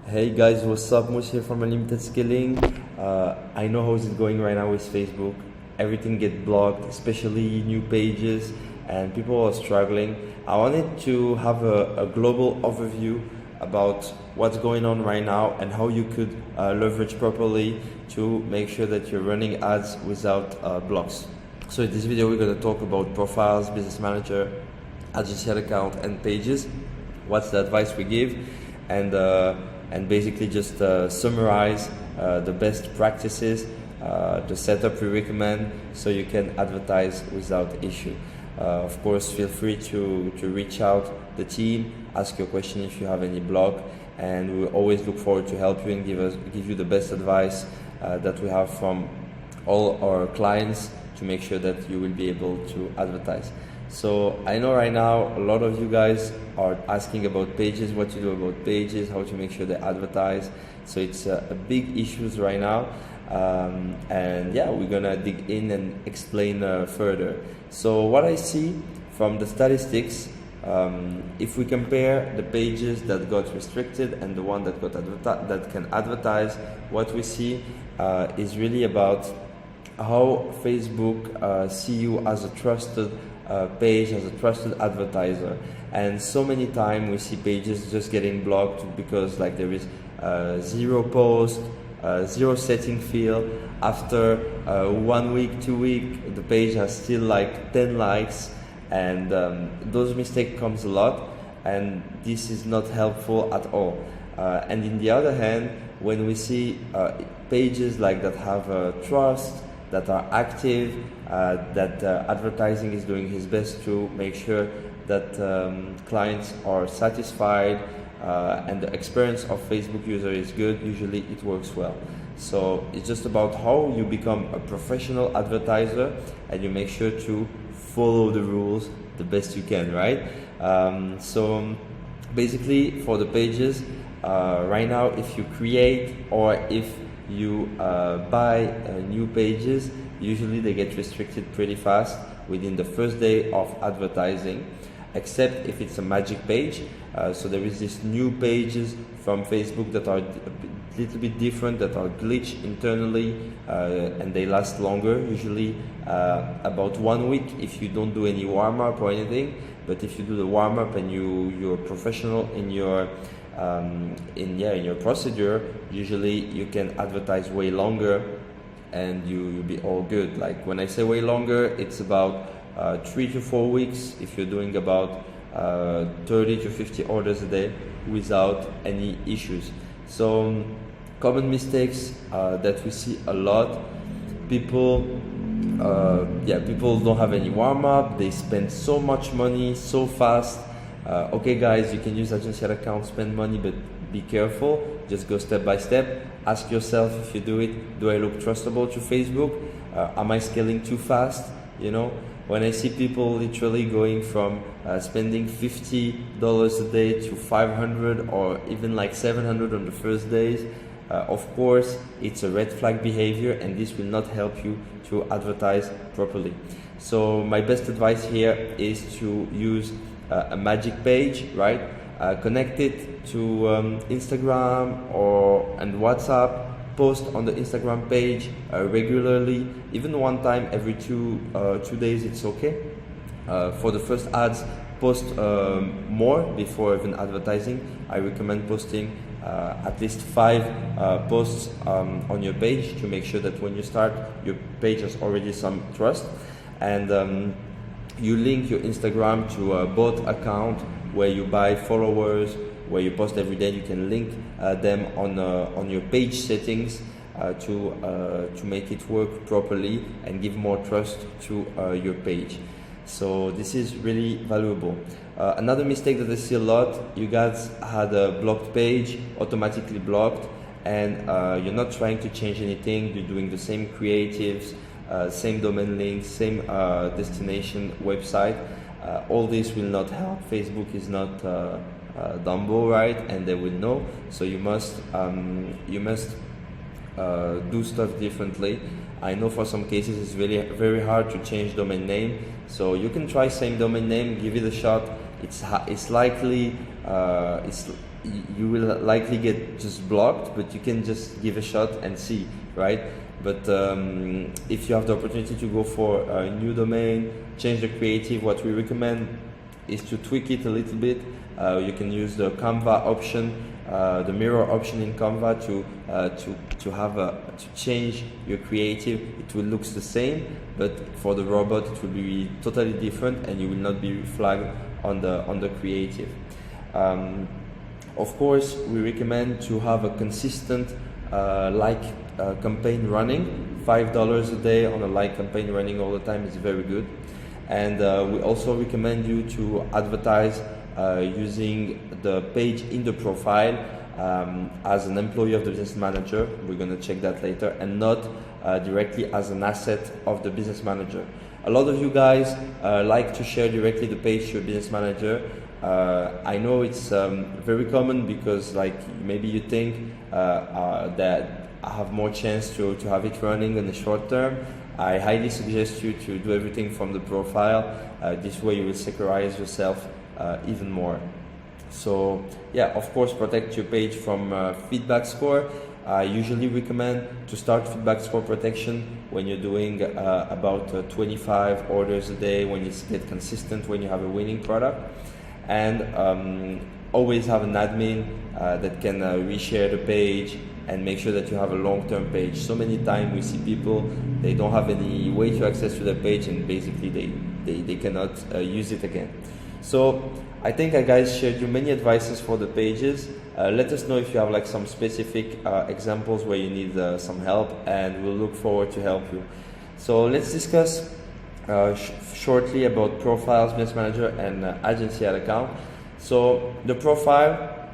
Hey guys, what's up? Moose here from Unlimited Skilling. I know how it's going right now with Facebook. Everything get blocked, especially new pages, and people are struggling. I wanted to have a global overview about what's going on right now and how you could leverage properly to make sure that you're running ads without blocks. So in this video, we're going to talk about profiles, business manager, agency ad account, and pages. What's the advice we give, and basically just summarize the best practices, the setup we recommend, so you can advertise without issue. Of course, feel free to reach out the team, ask your question if you have any block, and we always look forward to help you and give you the best advice that we have from all our clients to make sure that you will be able to advertise. So I know right now a lot of you guys are asking about pages, what to do about pages, how to make sure they advertise. So it's a big issues right now, and yeah, we're gonna dig in and explain further. So what I see from the statistics, if we compare the pages that got restricted and the one that got that can advertise, what we see is really about how Facebook see you as a trusted page, as a trusted advertiser. And so many times we see pages just getting blocked because like there is zero post, zero setting field. After 1 week, 2 weeks, the page has still like 10 likes, and those mistakes comes a lot, and this is not helpful at all. And in the other hand, when we see pages like that have trust, that are active, that advertising is doing his best to make sure that clients are satisfied, and the experience of Facebook user is good, usually it works well. So it's just about how you become a professional advertiser and you make sure to follow the rules the best you can, right? So basically for the pages, right now if you create or if you buy new pages, usually they get restricted pretty fast within the first day of advertising, except if it's a magic page. So there is these new pages from Facebook that are a little bit different, that are glitched internally, and they last longer, usually about 1 week if you don't do any warm-up or anything. But if you do the warm-up and you're professional in your in your procedure, usually you can advertise way longer and you'll be all good. Like when I say way longer, it's about 3 to 4 weeks if you're doing about 30 to 50 orders a day without any issues. So common mistakes that we see a lot, people don't have any warm-up, they spend so much money so fast. Okay guys, you can use agency ad account, spend money, but be careful, just go step by step. Ask yourself, if you do it, do I look trustable to Facebook? Am I scaling too fast? You know, when I see people literally going from spending $50 a day to 500 or even like 700 on the first days, of course it's a red flag behavior, and this will not help you to advertise properly. So my best advice here is to use a magic page, right? Connect it to Instagram and WhatsApp. Post on the Instagram page regularly, even one time every 2 days, it's okay. For the first ads, post more before even advertising. I recommend posting at least 5 posts on your page to make sure that when you start, your page has already some trust. And you link your Instagram to a bot account where you buy followers, where you post every day. You can link them on your page settings to make it work properly and give more trust to your page. So this is really valuable. Another mistake that I see a lot, you guys had a blocked page, automatically blocked, and you're not trying to change anything. You're doing the same creatives, same domain links, same destination website. All this will not help. Facebook is not Dumbo, right? And they will know. So you must do stuff differently. I know for some cases it's really very hard to change domain name. So you can try same domain name, give it a shot. It's likely you will likely get just blocked, but you can just give a shot and see, right? But if you have the opportunity to go for a new domain, change the creative, what we recommend is to tweak it a little bit. You can use the Canva option, the mirror option in Canva to change your creative. It will look the same, but for the robot it will be totally different, and you will not be flagged on the creative. Of course, we recommend to have a consistent campaign running. $5 a day on a like campaign running all the time is very good. And we also recommend you to advertise using the page in the profile as an employee of the business manager. We're going to check that later, and not directly as an asset of the business manager. A lot of you guys like to share directly the page to your business manager. I know it's very common because maybe you think that I have more chance to have it running in the short term. I highly suggest you to do everything from the profile. This way you will securize yourself even more. So yeah, of course, protect your page from feedback score. I usually recommend to start feedback score protection when you're doing about 25 orders a day, when you get consistent, when you have a winning product. And always have an admin that can reshare the page and make sure that you have a long-term page. So many times we see people, they don't have any way to access to the page, and basically they cannot use it again. So I think I guys shared you many advices for the pages. Let us know if you have some specific examples where you need some help, and we'll look forward to help you. So let's discuss shortly about profiles, business manager, and agency ad account. So the profile,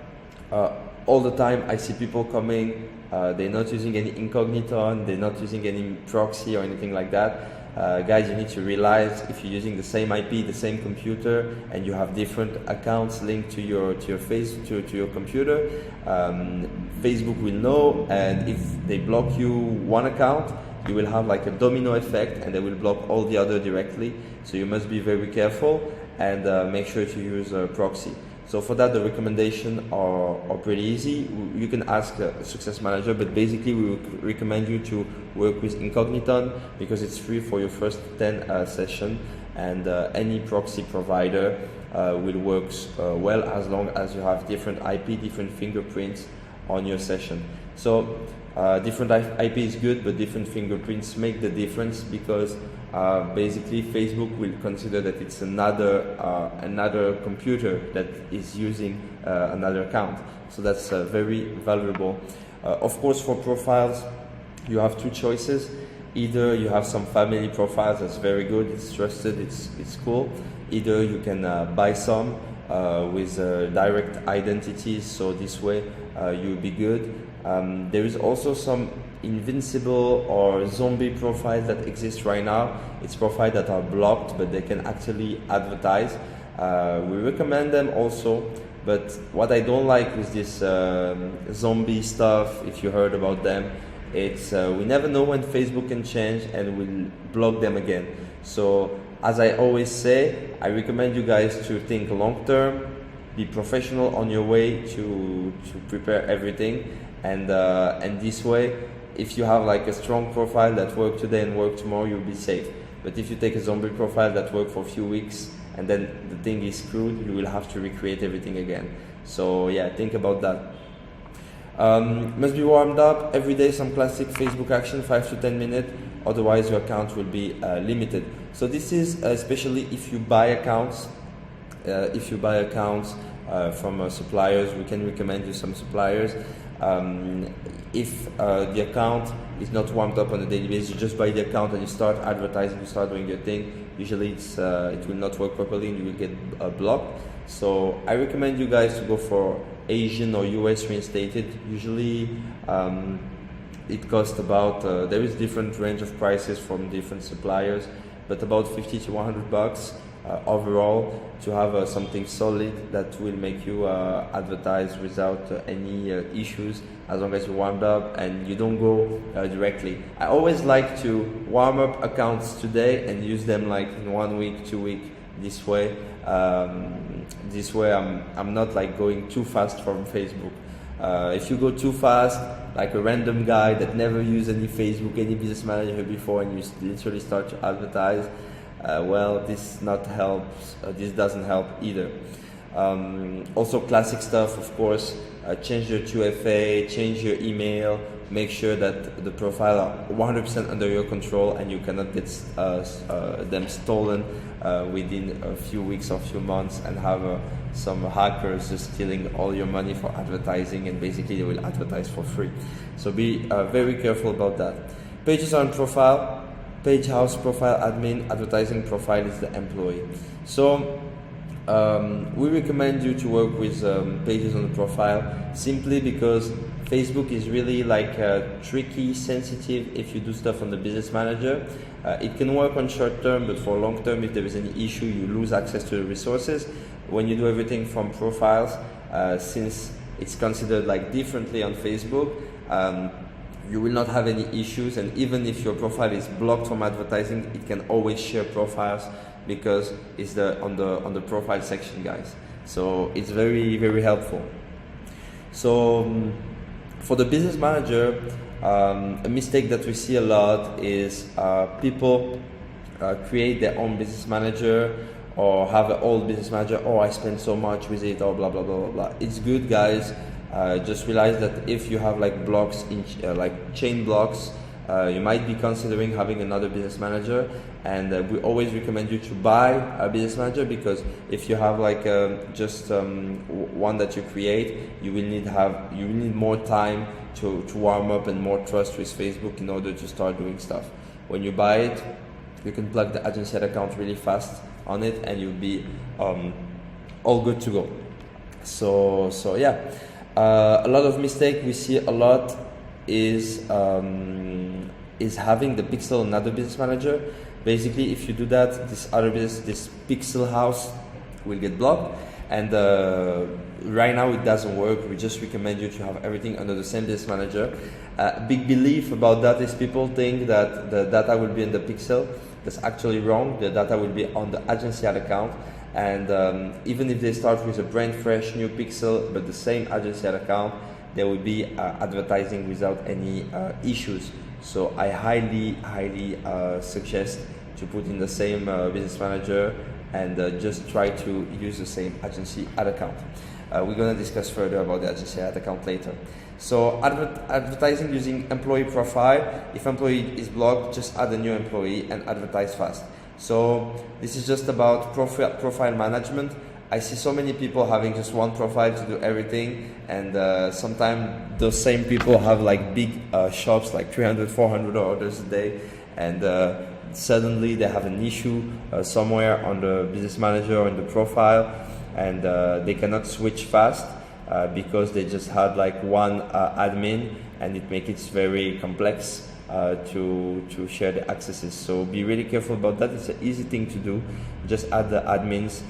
all the time I see people coming, they're not using any incognito, they're not using any proxy or anything like that. Guys, you need to realize if you're using the same IP, the same computer, and you have different accounts linked to your computer, Facebook will know, and if they block you one account, you will have a domino effect, and they will block all the other directly. So you must be very careful and make sure to use a proxy. So for that, the recommendations are pretty easy. You can ask a success manager, but basically we would recommend you to work with Incogniton because it's free for your first 10 sessions, and any proxy provider will work well as long as you have different IP, different fingerprints on your session. So different IP is good, but different fingerprints make the difference because basically Facebook will consider that it's another computer that is using another account. So that's very valuable. Of course, for profiles, you have two choices. Either you have some family profiles that's very good, it's trusted, it's cool. Either you can buy some with direct identities, so this way you'll be good. There is also some invincible or zombie profiles that exist right now. It's profiles that are blocked, but they can actually advertise. We recommend them also, but what I don't like with this zombie stuff, if you heard about them, it's we never know when Facebook can change and will block them again. So as I always say, I recommend you guys to think long term, be professional on your way to prepare everything, and this way, if you have a strong profile that works today and works tomorrow, you'll be safe. But if you take a zombie profile that works for a few weeks and then the thing is screwed, you will have to recreate everything again. So yeah, think about that. Must be warmed up every day. Some classic Facebook action, 5 to 10 minutes. Otherwise, your account will be limited. So this is especially if you buy accounts. From suppliers, we can recommend you some suppliers. If the account is not warmed up on a daily basis, you just buy the account and you start advertising, you start doing your thing. Usually, it will not work properly and you will get blocked. So I recommend you guys to go for Asian or US reinstated. Usually, it costs about there is different range of prices from different suppliers, but about 50 to 100 bucks. Overall, to have something solid that will make you advertise without any issues, as long as you warmed up and you don't go directly. I always like to warm up accounts today and use them in 1 week, 2 weeks, this way. this way I'm not like going too fast from Facebook. If you go too fast, like a random guy that never used any Facebook, any business manager before, and you literally start to advertise, well, this doesn't help either. Also classic stuff, of course, change your 2FA, change your email, make sure that the profile are 100% under your control and you cannot get them stolen within a few weeks or few months and have some hackers just stealing all your money for advertising, and basically they will advertise for free. So be very careful about that. Pages on profile, page house, profile admin, advertising profile is the employee. So we recommend you to work with pages on the profile simply because Facebook is really like tricky, sensitive if you do stuff on the business manager. It can work on short term, but for long term, if there is any issue, you lose access to the resources. When you do everything from profiles, since it's considered like differently on Facebook, you will not have any issues, and even if your profile is blocked from advertising, it can always share profiles because it's on the profile section, guys. So it's very, very helpful. So for the business manager, a mistake that we see a lot is people create their own business manager or have an old business manager. Oh, I spend so much with it, or blah blah blah blah blah. It's good, guys. Just realize that if you have like blocks, like chain blocks, you might be considering having another business manager, and we always recommend you to buy a business manager, because if you have like just one that you create, you will need more time to warm up and more trust with Facebook in order to start doing stuff. When you buy it, you can plug the agency ad account really fast on it, and you'll be all good to go. So yeah, a lot of mistake we see a lot is having the pixel another business manager. Basically, if you do that, this pixel house will get blocked, and right now it doesn't work. We just recommend you to have everything under the same business manager. Big belief about that is people think that the data will be in the pixel. That's actually wrong. The data will be on the agency ad account, and even if they start with a brand fresh new pixel but the same agency ad account, there will be advertising without any issues. So I highly suggest to put in the same business manager and just try to use the same agency ad account. We're going to discuss further about the agency ad account later. So advertising using employee profile. If employee is blocked, just add a new employee and advertise fast. So this is just about profile management. I see so many people having just one profile to do everything, and sometimes those same people have like big shops, like 300, 400 orders a day, and suddenly they have an issue somewhere on the business manager or in the profile, and they cannot switch fast because they just had like one admin, and it makes it very complex to share the accesses. So be really careful about that. It's an easy thing to do. Just add the admins.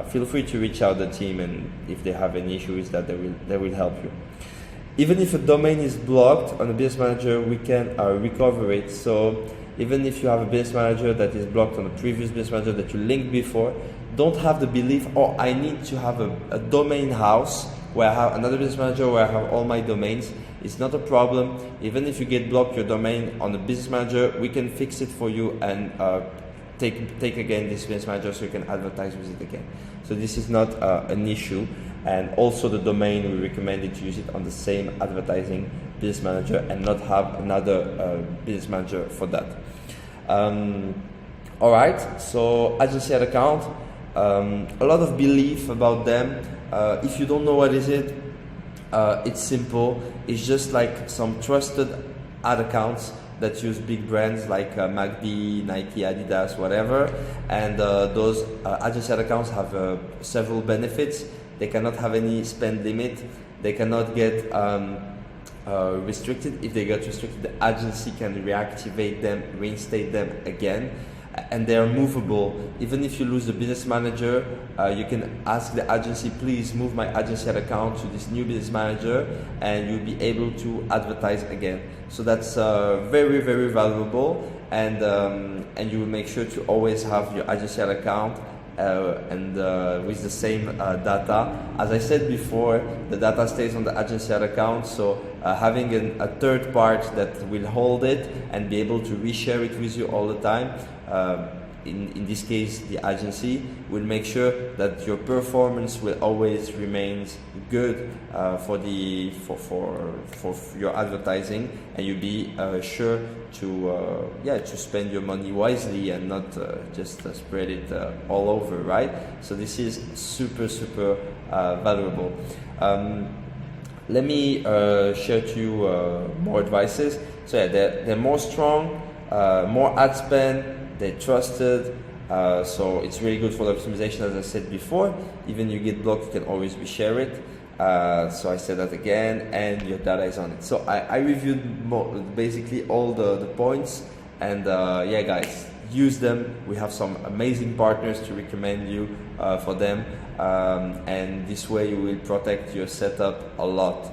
Feel free to reach out the team, and if they have any issues, that they will help you. Even if a domain is blocked on a business manager, we can recover it. So even if you have a business manager that is blocked on a previous business manager that you linked before, don't have the belief, oh, I need to have a domain house where I have another business manager where I have all my domains. It's not a problem. Even if you get blocked your domain on the business manager, we can fix it for you and take again this business manager so you can advertise with it again. So this is not an issue. And also the domain, we recommend it to use it on the same advertising business manager and not have another business manager for that. All right, so agency ad account, a lot of belief about them. If you don't know what is it, it's simple. It's just like some trusted ad accounts that use big brands like MACD, Nike, Adidas, whatever. And those agency ad accounts have several benefits. They cannot have any spend limit. They cannot get restricted. If they get restricted, the agency can reactivate them, reinstate them again. And they are movable. Even if you lose the business manager, you can ask the agency, please move my agency ad account to this new business manager, and you'll be able to advertise again. So that's very, very valuable, and you will make sure to always have your agency ad account and with the same data. As I said before, the data stays on the agency ad account, so having a third part that will hold it and be able to reshare it with you all the time, in this case the agency, will make sure that your performance will always remain good for your advertising, and you'll be sure to spend your money wisely and not just spread it all over, right? So this is super valuable. Let me share to you more advices. So yeah, they're more strong, more ad spend, they're trusted, so it's really good for the optimization, as I said before. Even you get blocked, you can always reshare it. So I said that again, and your data is on it. So I reviewed basically all the points, and yeah guys, use them. We have some amazing partners to recommend you for them, and this way you will protect your setup a lot.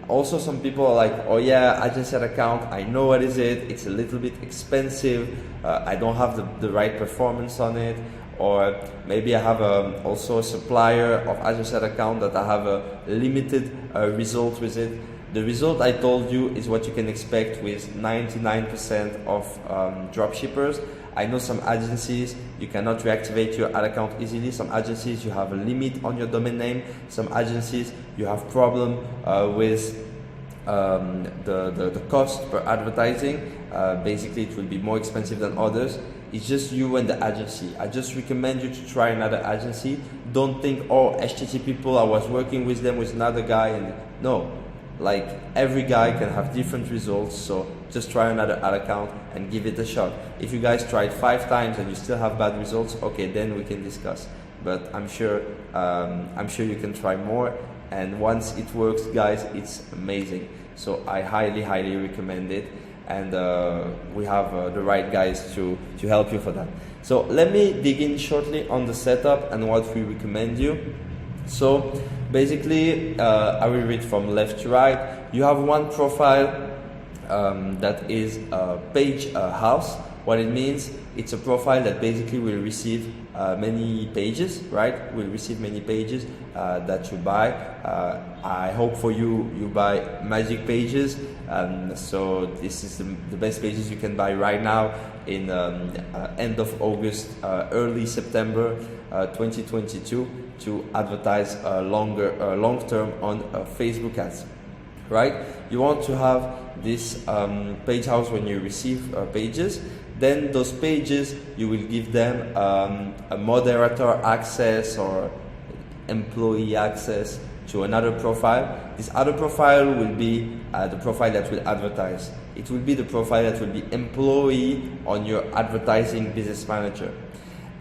Also, some people are like, oh yeah, agency ad account, I know what is it, it's a little bit expensive, I don't have the right performance on it, or maybe I have also a supplier of agency ad account that I have a limited result with it. The result I told you is what you can expect with 99% of dropshippers. I know some agencies, you cannot reactivate your ad account easily. Some agencies, you have a limit on your domain name. Some agencies, you have problem with the cost per advertising. Basically, it will be more expensive than others. It's just you and the agency. I just recommend you to try another agency. Don't think, oh, HTTP people, I was working with them with another guy. And no, like every guy can have different results, so just try another ad account and give it a shot. If you guys tried 5 times and you still have bad results, okay, then we can discuss. But I'm sure you can try more, and once it works, guys, it's amazing. So I highly recommend it, and we have the right guys to help you for that. So let me dig in shortly on the setup and what we recommend you. So basically, I will read from left to right. You have one profile that is a page house. What it means, it's a profile that basically will receive many pages, right? Will receive many pages that you buy. I hope for you, you buy magic pages. So this is the best pages you can buy right now in end of August, early September 2022 to advertise long term on Facebook ads, right? You want to have this page house when you receive pages. Then those pages, you will give them a moderator access or employee access to another profile. This other profile will be the profile that will advertise. It will be the profile that will be employee on your advertising business manager.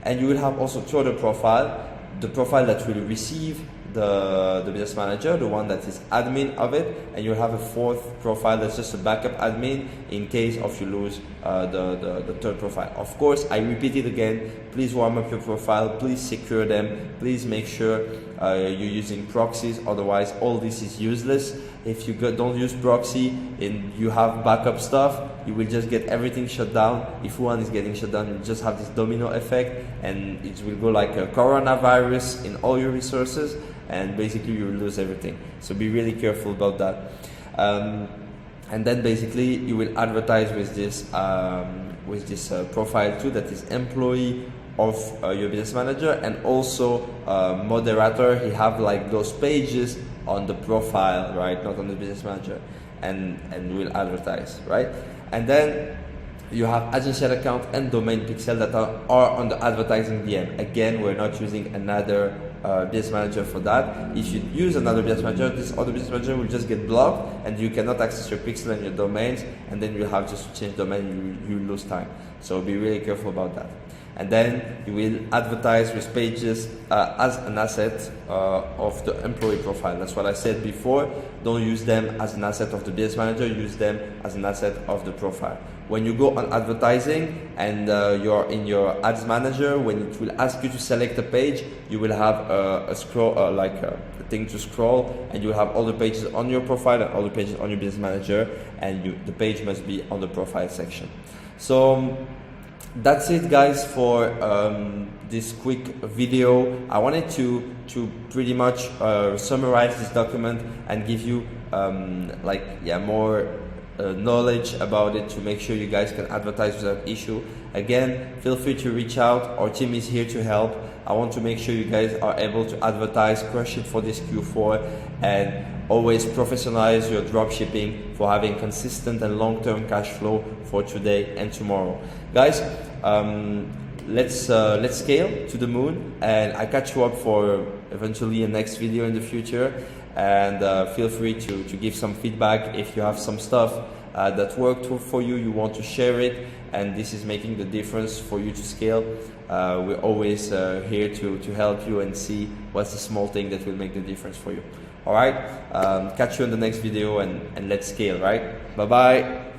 And you will have also 2 other profiles. The profile that will receive the business manager, the one that is admin of it, and you'll have a 4th profile that's just a backup admin in case of you lose the 3rd profile. Of course, I repeat it again, please warm up your profile, please secure them, please make sure you're using proxies, otherwise all this is useless. If you don't use proxy and you have backup stuff, you will just get everything shut down. If one is getting shut down, you just have this domino effect, and it will go like a coronavirus in all your resources, and basically you will lose everything. So be really careful about that. And then basically you will advertise with this profile too, that is employee of your business manager, and also moderator. He have like those pages on the profile, right, not on the business manager, and will advertise, right? And then you have agency ad account and domain pixel that are on the advertising DM. Again, we're not using another business manager for that. If you use another business manager, this other business manager will just get blocked, and you cannot access your pixel and your domains, and then you have just to change domain, you lose time. So be really careful about that. And then you will advertise with pages as an asset of the employee profile. That's what I said before. Don't use them as an asset of the business manager, use them as an asset of the profile. When you go on advertising and you're in your ads manager, when it will ask you to select a page, you will have a scroll, like a thing to scroll, and you will have all the pages on your profile and all the pages on your business manager, and the page must be on the profile section. So that's it, guys, for this quick video. I wanted to pretty much summarize this document and give you more knowledge about it, to make sure you guys can advertise without issue. Again, feel free to reach out. Our team is here to help. I want to make sure you guys are able to advertise, crush it for this Q4, and always professionalize your dropshipping for having consistent and long-term cash flow for today and tomorrow. Guys, let's scale to the moon, and I catch you up for eventually a next video in the future. And feel free to give some feedback if you have some stuff that worked for you, you want to share it, and this is making the difference for you to scale. We're always here to help you and see what's the small thing that will make the difference for you. All right, catch you in the next video, and let's scale, right? Bye bye.